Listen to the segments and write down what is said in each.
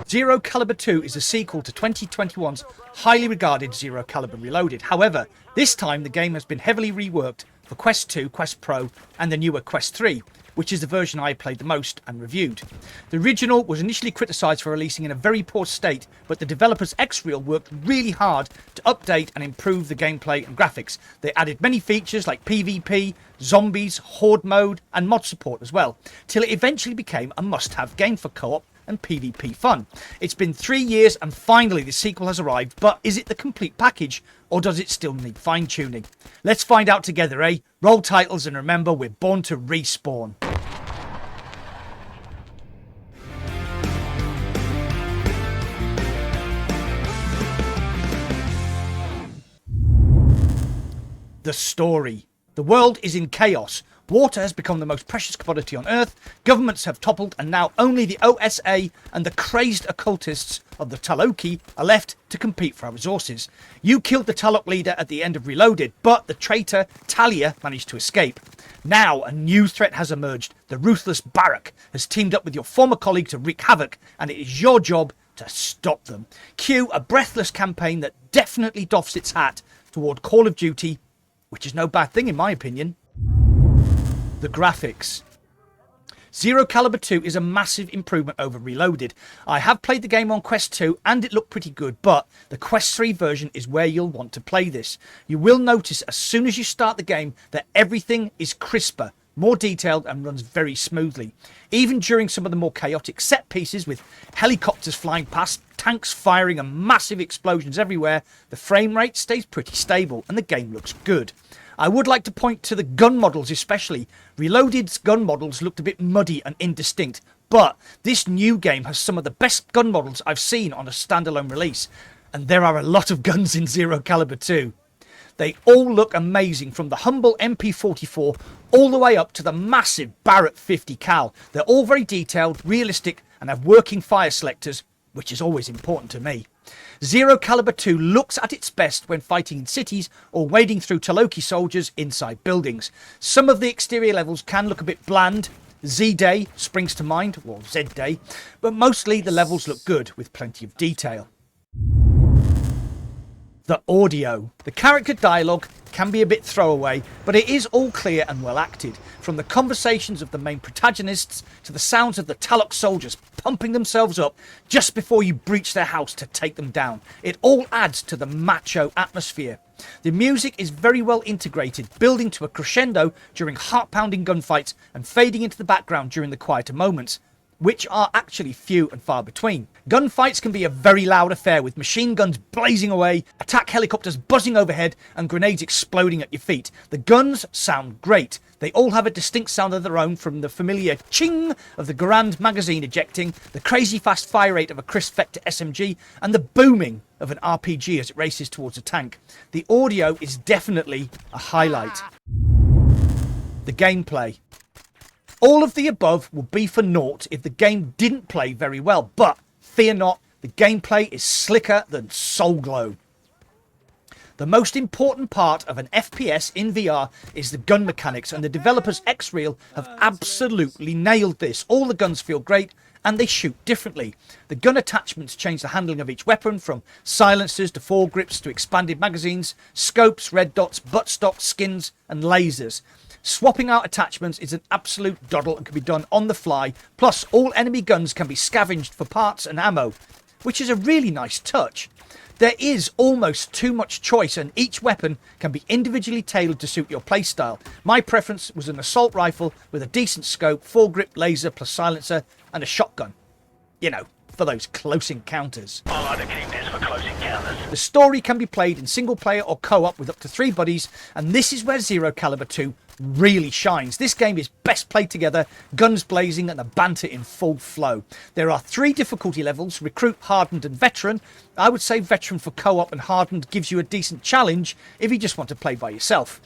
Zero Caliber 2 is a sequel to 2021's highly regarded Zero Caliber Reloaded. However, this time the game has been heavily reworked for Quest 2, Quest Pro and the newer Quest 3, which is the version I played the most and reviewed. The original was initially criticised for releasing in a very poor state, but the developers Xreal worked really hard to update and improve the gameplay and graphics. They added many features like PvP, zombies, horde mode and mod support as well, till it eventually became a must-have game for co-op and PvP fun. It's been 3 years and finally the sequel has arrived, but is it the complete package or does it still need fine-tuning? Let's find out together, eh? Roll titles and remember, we're born to respawn. The story. The world is in chaos. Water has become the most precious commodity on Earth, governments have toppled, and now only the OSA and the crazed occultists of the Taloki are left to compete for our resources. You killed the Talok leader at the end of Reloaded, but the traitor Talia managed to escape. Now a new threat has emerged. The ruthless Barak has teamed up with your former colleague to wreak havoc, and it is your job to stop them. Cue a breathless campaign that definitely doffs its hat toward Call of Duty, which is no bad thing in my opinion. The graphics. Zero Caliber 2 is a massive improvement over Reloaded. I have played the game on Quest 2 and it looked pretty good, but the Quest 3 version is where you'll want to play this. You will notice as soon as you start the game that everything is crisper, more detailed and runs very smoothly. Even during some of the more chaotic set pieces with helicopters flying past, tanks firing and massive explosions everywhere, the frame rate stays pretty stable and the game looks good. I would like to point to the gun models especially. Reloaded's gun models looked a bit muddy and indistinct, but this new game has some of the best gun models I've seen on a standalone release, and there are a lot of guns in Zero Caliber 2. They all look amazing, from the humble MP44 all the way up to the massive Barrett 50 cal. They're all very detailed, realistic and have working fire selectors, which is always important to me. Zero Caliber 2 looks at its best when fighting in cities or wading through Taloki soldiers inside buildings. Some of the exterior levels can look a bit bland. Z-Day springs to mind, or Z-Day, but mostly the levels look good with plenty of detail. The audio. The character dialogue can be a bit throwaway, but it is all clear and well acted. From the conversations of the main protagonists to the sounds of the Talok soldiers pumping themselves up just before you breach their house to take them down. It all adds to the macho atmosphere. The music is very well integrated, building to a crescendo during heart-pounding gunfights and fading into the background during the quieter moments, which are actually few and far between. Gunfights can be a very loud affair with machine guns blazing away, attack helicopters buzzing overhead and grenades exploding at your feet. The guns sound great. They all have a distinct sound of their own, from the familiar ching of the Garand magazine ejecting, the crazy fast fire rate of a crisp Vector SMG and the booming of an RPG as it races towards a tank. The audio is definitely a highlight. The gameplay. All of the above would be for naught if the game didn't play very well, but fear not, the gameplay is slicker than Soul Glow. The most important part of an FPS in VR is the gun mechanics, and the developers Xreal have absolutely nailed this. All the guns feel great and they shoot differently. The gun attachments change the handling of each weapon, from silencers to foregrips to expanded magazines, scopes, red dots, buttstock, skins and lasers. Swapping out attachments is an absolute doddle and can be done on the fly. Plus, all enemy guns can be scavenged for parts and ammo, which is a really nice touch. There is almost too much choice, and each weapon can be individually tailored to suit your playstyle. My preference was an assault rifle with a decent scope, foregrip, laser plus silencer and a shotgun. You know, for those close encounters. I like to keep this for close encounters. The story can be played in single player or co-op with up to 3 buddies, and this is where Zero Caliber 2 really shines. This game is best played together, guns blazing and the banter in full flow. There are 3 difficulty levels: Recruit, Hardened and Veteran. I would say Veteran for co-op, and Hardened gives you a decent challenge if you just want to play by yourself.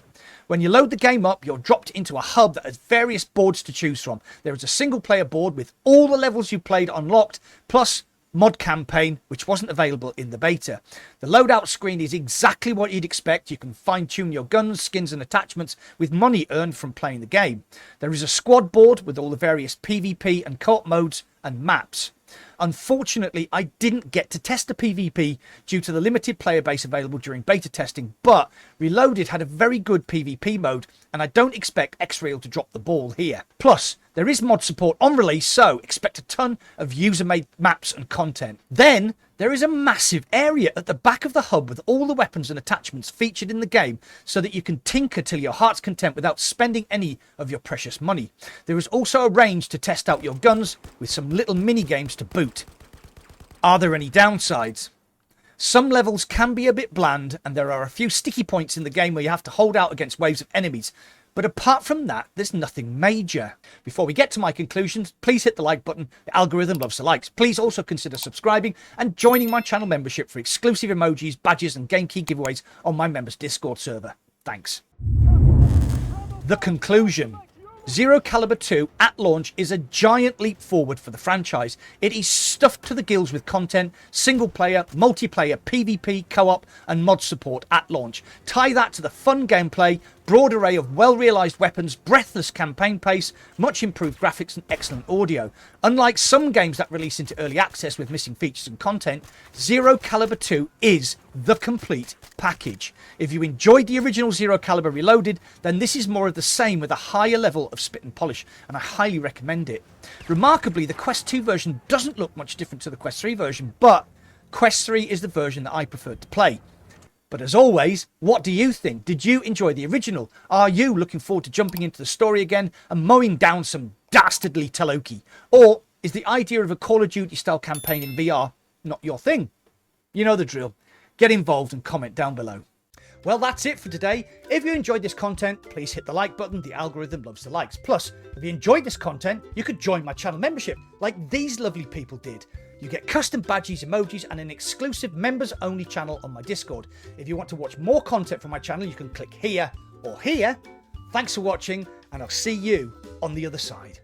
When you load the game up, you're dropped into a hub that has various boards to choose from. There is a single player board with all the levels you played unlocked, plus mod campaign, which wasn't available in the beta. The loadout screen is exactly what you'd expect. You can fine tune your guns, skins and attachments with money earned from playing the game. There is a squad board with all the various PvP and co-op modes and maps. Unfortunately, I didn't get to test the PvP due to the limited player base available during beta testing, but Reloaded had a very good PvP mode, and I don't expect X-Real to drop the ball here. Plus, there is mod support on release, so expect a ton of user-made maps and content. Then, there is a massive area at the back of the hub with all the weapons and attachments featured in the game so that you can tinker till your heart's content without spending any of your precious money. There is also a range to test out your guns with some little mini games to boot. Are there any downsides? Some levels can be a bit bland, and there are a few sticky points in the game where you have to hold out against waves of enemies. But apart from that, there's nothing major. Before we get to my conclusions, please hit the like button. The algorithm loves the likes. Please also consider subscribing and joining my channel membership for exclusive emojis, badges and game key giveaways on my members Discord server. Thanks. The conclusion. Zero Caliber 2 at launch is a giant leap forward for the franchise. It is stuffed to the gills with content, single player, multiplayer, PvP, co-op and mod support at launch. Tie that to the fun gameplay, broad array of well-realised weapons, breathless campaign pace, much improved graphics and excellent audio. Unlike some games that release into early access with missing features and content, Zero Caliber 2 is the complete package. If you enjoyed the original Zero Caliber Reloaded, then this is more of the same with a higher level of spit and polish, and I highly recommend it. Remarkably, the Quest 2 version doesn't look much different to the Quest 3 version, but Quest 3 is the version that I preferred to play. But as always, what do you think? Did you enjoy the original? Are you looking forward to jumping into the story again and mowing down some dastardly Taloki? Or is the idea of a Call of Duty style campaign in VR not your thing? You know the drill. Get involved and comment down below. Well, that's it for today. If you enjoyed this content, please hit the like button. The algorithm loves the likes. Plus, if you enjoyed this content, you could join my channel membership like these lovely people did. You get custom badges, emojis, and an exclusive members-only channel on my Discord. If you want to watch more content from my channel, you can click here or here. Thanks for watching, and I'll see you on the other side.